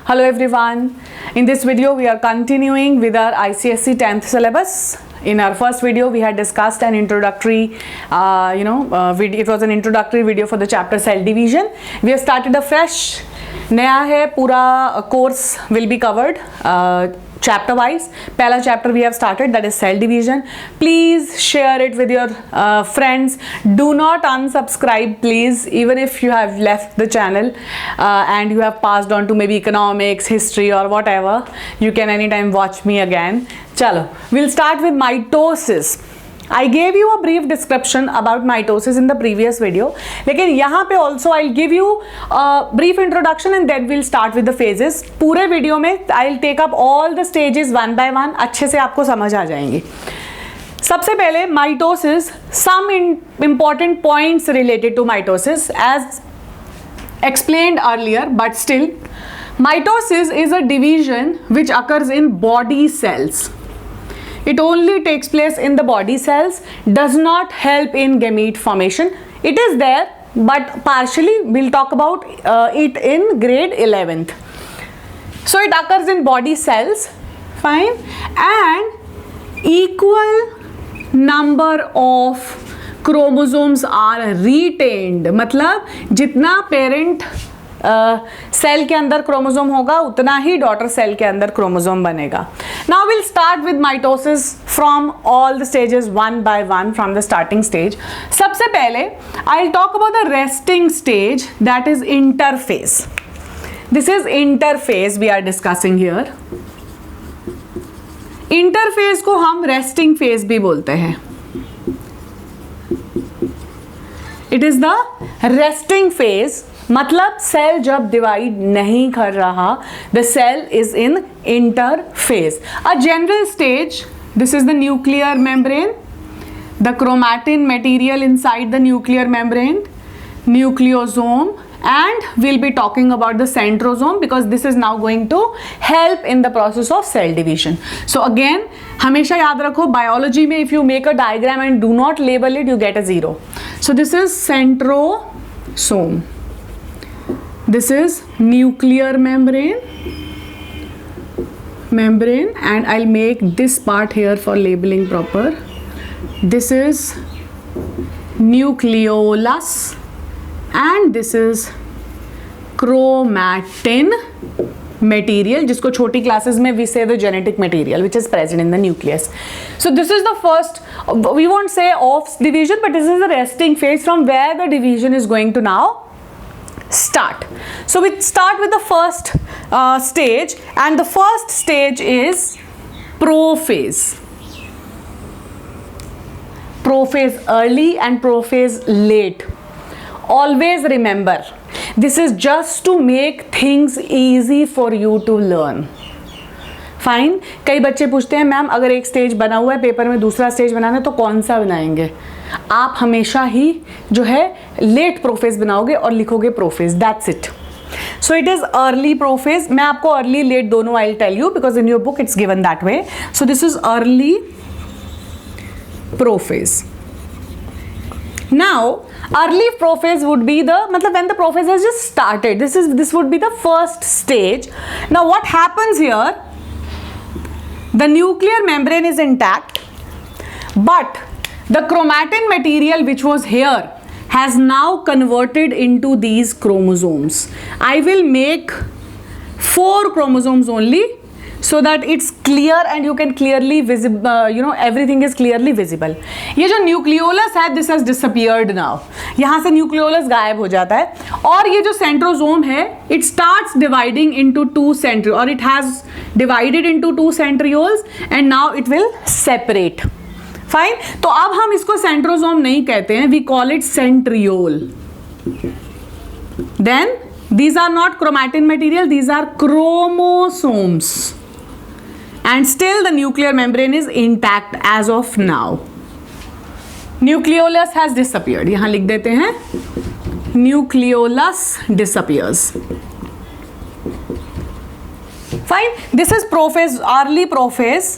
Hello everyone. In this video we are continuing with our ICSE 10th syllabus. In our first video we had discussed an introductory video. It was an introductory video for the chapter cell division. We have started a fresh नया है पूरा course will be covered chapter wise. पहला chapter we have started, that is cell division. Please share it with your friends. Do not unsubscribe please, even if you have left the channel and you have passed on to maybe economics, history or whatever. You can anytime watch me again. Chalo, we'll start with mitosis. I gave you a brief description about mitosis in the previous video, लेकिन यहाँ पे also I'll give you a brief introduction and then we'll start with the phases. पूरे video में I'll take up all the stages one by one, अच्छे से आपको समझ आ जाएंगी. सबसे पहले mitosis, some important points related to mitosis as explained earlier, but still, mitosis is a division which occurs in body cells. It only takes place in the body cells, does not help in gamete formation. It is there, but partially we'll talk about it in grade 11th. So it occurs in body cells, fine, and equal number of chromosomes are retained. मतलब जितना parent cell के अंदर chromosome होगा उतना ही daughter cell के अंदर chromosome बनेगा. Now we'll start with mitosis from all the stages one by one from the starting stage. सबसे पहले I'll talk about the resting stage, that is interphase. This is interphase we are discussing here. Interphase को हम resting phase भी बोलते हैं. It is the resting phase. मतलब cell जब divide नहीं कर रहा, the cell is in interphase. A general stage, this is the nuclear membrane, the chromatin material inside the nuclear membrane, nucleosome, and we'll be talking about the centrosome because this is now going to help in the process of cell division. So again, हमेशा याद रखो biology में if you make a diagram and do not label it, you get a 0. So this is centrosome. This is nuclear membrane, and I'll make this part here for labeling proper. This is nucleolus and this is chromatin material, जिसको छोटी classes में we say the genetic material which is present in the nucleus. So this is the first, we won't say of division, but this is the resting phase from where the division is going to now start. So we start with the first stage, and the first stage is prophase. Prophase early and prophase late. Always remember, this is just to make things easy for you to learn. Fine. कई बच्चे पूछते हैं ma'am अगर एक stage बना हुआ है paper में दूसरा स्टेज बनाना है तो कौन सा बनाएंगे. आप हमेशा ही जो है लेट प्रोफेज बनाओगे और लिखोगे prophase, that's it. So it is early prophase. मैं आपको अर्ली लेट दोनों I tell you because in your book it's given that way. So this is early prophase. Now early prophase would be the, matlab when the prophase has just started, this would be the first stage. Now what happens here, the nuclear membrane is intact, but the chromatin material which was here has now converted into these chromosomes. I will make 4 chromosomes only so that it's clear and you can clearly visible, everything is clearly visible. ये जो nucleolus है, this has disappeared now. यहाँ से nucleolus गायब हो जाता है और ये जो सेंट्रोसोम है, it starts dividing into 2 centrioles, or it has divided into 2 centrioles and now it will separate. Fine. तो अब हम इसको सेंट्रोसोम नहीं कहते हैं, we call it centriole. Then these are not chromatin material, these are chromosomes. And still the nuclear membrane is intact as of now. Nucleolus has disappeared. यहाँ लिख देते हैं nucleolus disappears. Fine. This is prophase, early prophase.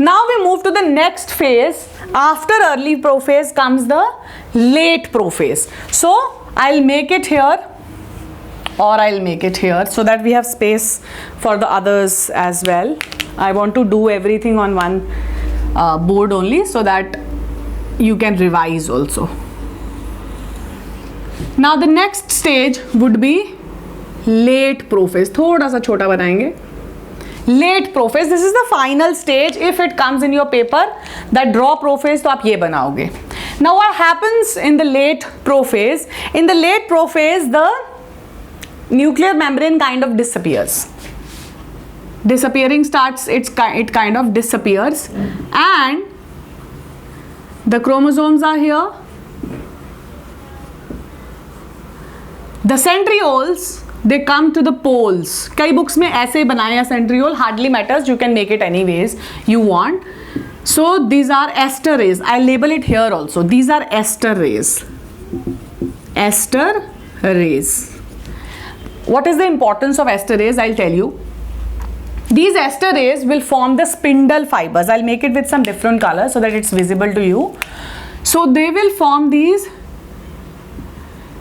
Now we move to the next phase. After early prophase comes the late prophase. So I'll make it here or I'll make it here so that we have space for the others as well. I want to do everything on one board only so that you can revise also. Now the next stage would be late prophase. थोड़ा सा छोटा बनाएंगे. Late prophase, this is the final stage. If it comes in your paper that draw prophase, तो आप ये बनाओगे. Now what happens in the late prophase? In the late prophase, the nuclear membrane kind of disappears. Disappearing starts, it kind of disappears, and the chromosomes are here. The centrioles, they come to the poles. कई books में ऐसे बनाया centriole, hardly matters, you can make it anyways you want. So these are ester rays. I label it here also. These are ester rays. Ester rays. What is the importance of ester rays? I'll tell you. These ester rays will form the spindle fibers. I'll make it with some different colors so that it's visible to you. So they will form these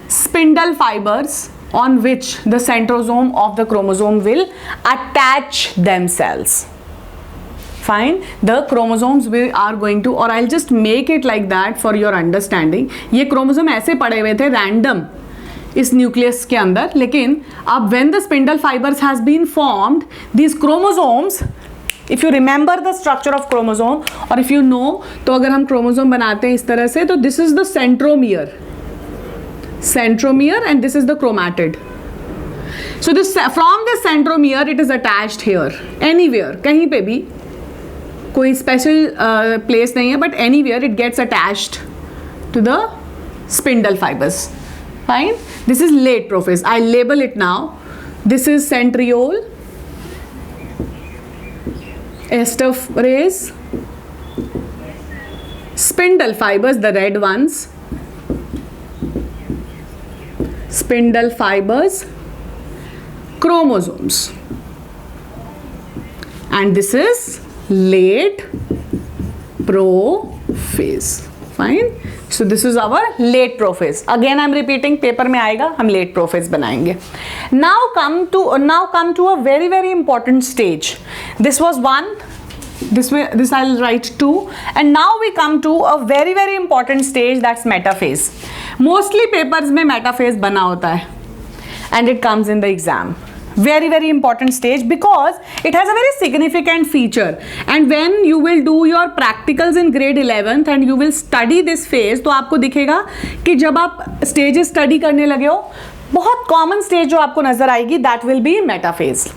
spindle fibers on which the centrosome of the chromosome will attach themselves. Fine, the chromosomes are going to, or I'll just make it like that for your understanding. ये chromosome ऐसे पड़े हुए थे random इस nucleus के अंदर, लेकिन अब when the spindle fibers has been formed, these chromosomes, if you remember the structure of chromosome, or if you know, तो अगर हम chromosome बनाते हैं इस तरह से, तो this is the centromere, and this is the chromatid. So this from the centromere it is attached here, anywhere, कहीं पे भी कोई special place नहीं है, but anywhere it gets attached to the spindle fibers. Fine. This is late prophase. I label it now. This is centriole, ester rays, spindle fibers, the red ones, spindle fibers, chromosomes, and this is late prophase. Fine. So this is our late prophase. Again I am repeating, paper में आएगा, हम late prophase बनाएंगे. Now come to a very very important stage. This was one. This I'll write 2, and now we come to a very very important stage, that's metaphase. Mostly papers में metaphase बना होता है, and it comes in the exam. Very very important stage because it has a very significant feature, and when you will do your practicals in grade 11th and you will study this phase, तो आपको दिखेगा कि जब आप stages study करने लगे हो, बहुत common stage जो आपको नजर आएगी, that will be metaphase.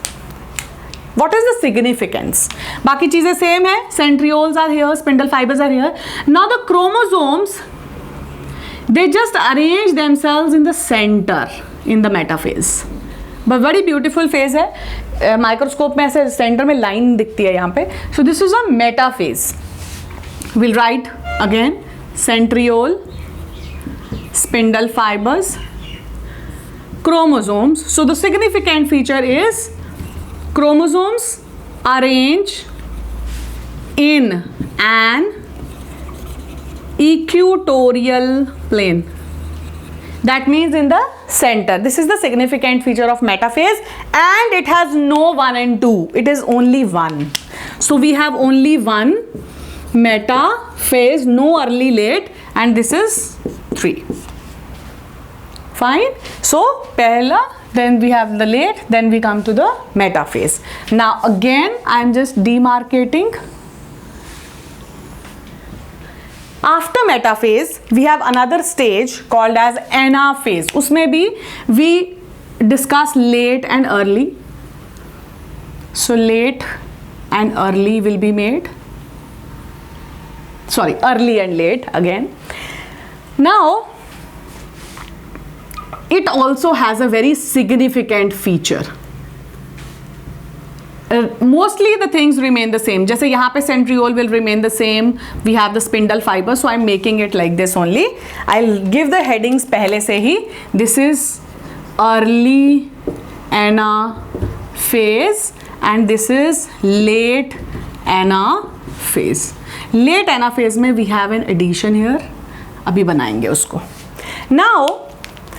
What is the significance? बाकी चीजें same है, centrioles are here, spindle fibers are here. Now the chromosomes, they just arrange themselves in the center in the metaphase. But very beautiful phase है, microscope में ऐसे centre में line दिखती है यहाँ पे. So this is a metaphase. We'll write again centriole, spindle fibers, chromosomes. So the significant feature is chromosomes arrange in an equatorial plane. That means in the center. This is the significant feature of metaphase, and it has no 1 and 2. It is only 1. So we have only one metaphase, no early late, and this is 3. Fine. So pehla, then we have the late, then we come to the metaphase. Now again I am just demarcating. After metaphase we have another stage called as anaphase. उसमें भी we discuss late and early. So late and early will be made. Sorry, early and late again. Now it also has a very significant feature. Mostly the things remain the same. जैसे यहाँ पे centriole will remain the same. We have the spindle fiber. So I'm making it like this only. I'll give the headings पहले से ही. This is early anaphase and this is late anaphase. Late anaphase में we have an addition here. अभी बनाएंगे उसको. Now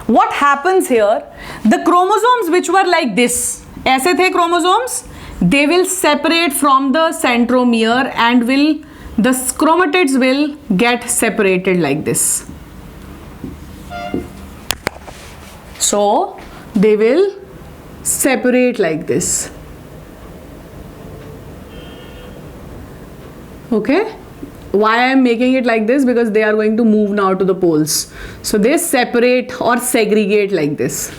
what happens here? The chromosomes which were like this, ऐसे थे chromosomes, they will separate from the centromere and the chromatids will get separated like this. So they will separate like this. Okay, why I am making it like this? Because they are going to move now to the poles. So they separate or segregate like this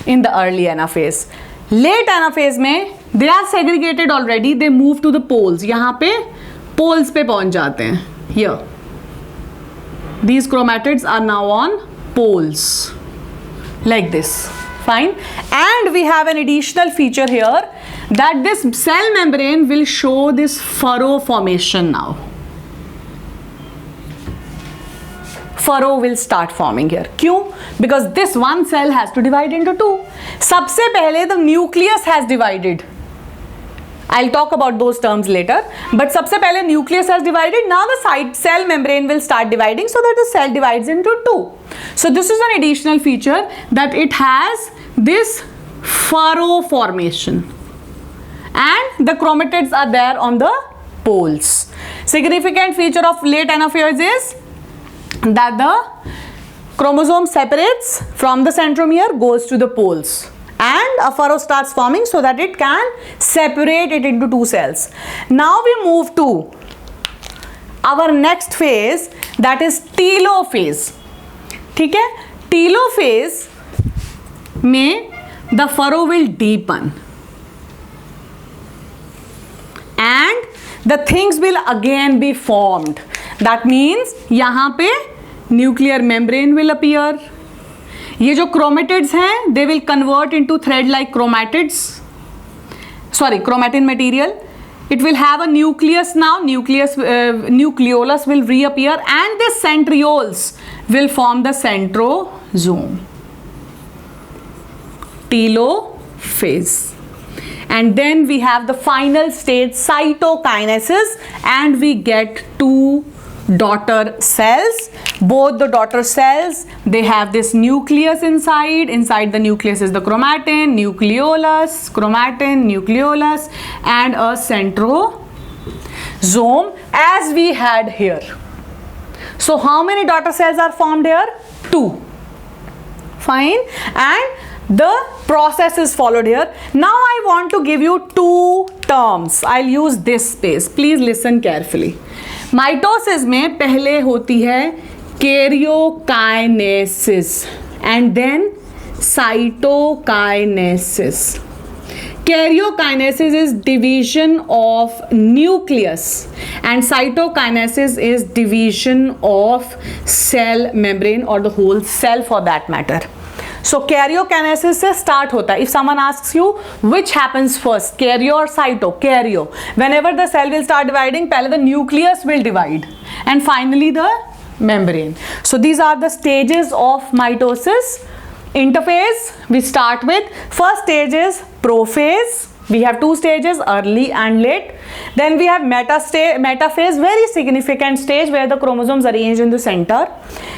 in the early anaphase. Late anaphase में they are segregated already. They move to the poles. यहाँ पे poles पे पहुंच जाते हैं. Here, these chromatids are now on poles like this. Fine. And we have an additional feature here, that this cell membrane will show this furrow formation now. Furrow will start forming here. क्यों? Because this one cell has to divide into two. सबसे पहले the nucleus has divided. I'll talk about those terms later. But सबसे पहले nucleus has divided. Now the cell membrane will start dividing so that the cell divides into two. So this is an additional feature, that it has this furrow formation. And the chromatids are there on the poles. Significant feature of late anaphase is that the chromosome separates from the centromere, goes to the poles, and a furrow starts forming so that it can separate it into two cells. Now we move to our next phase, that is telophase. ठीक है, telophase में the furrow will deepen and the things will again be formed. That means यहाँ पे nuclear membrane will appear. ये जो chromatids हैं, they will convert into thread-like chromatids. Sorry, chromatin material. It will have a nucleus now. Nucleolus will reappear, and the centrioles will form the centrosome. Telophase. And then we have the final stage, cytokinesis, and we get two daughter cells. Both the daughter cells, they have this nucleus inside. Inside the nucleus is the chromatin, nucleolus, and a centrosome, as we had here. So how many daughter cells are formed here? Two. Fine. And the process is followed here. Now I want to give you two terms. I'll use this space. Please listen carefully. Mitosis में पहले होती है karyokinesis and then cytokinesis. Karyokinesis is division of nucleus and cytokinesis is division of cell membrane or the whole cell for that matter. So karyokinesis से start होता है. If someone asks you which happens first, karyo or cyto? Karyo. Whenever the cell will start dividing, पहले the nucleus will divide and finally the membrane. So these are the stages of mitosis. Interphase we start with. First stage is prophase. We have two stages, early and late. Then we have metaphase, very significant stage where the chromosomes are arranged in the center.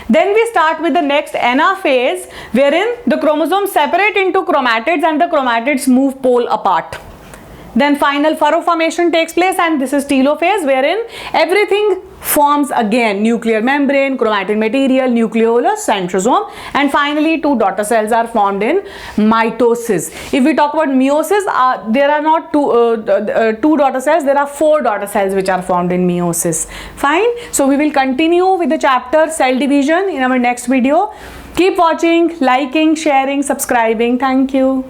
Then we start with the next anaphase, wherein the chromosomes separate into chromatids and the chromatids move pole apart. Then final furrow formation takes place, and this is telophase, wherein everything forms again: nuclear membrane, chromatin material, nucleolus, centrosome, and finally two daughter cells are formed in mitosis. If we talk about meiosis, there are not two daughter cells, there are four daughter cells which are formed in meiosis. Fine. So we will continue with the chapter cell division in our next video. Keep watching, liking, sharing, subscribing. Thank you.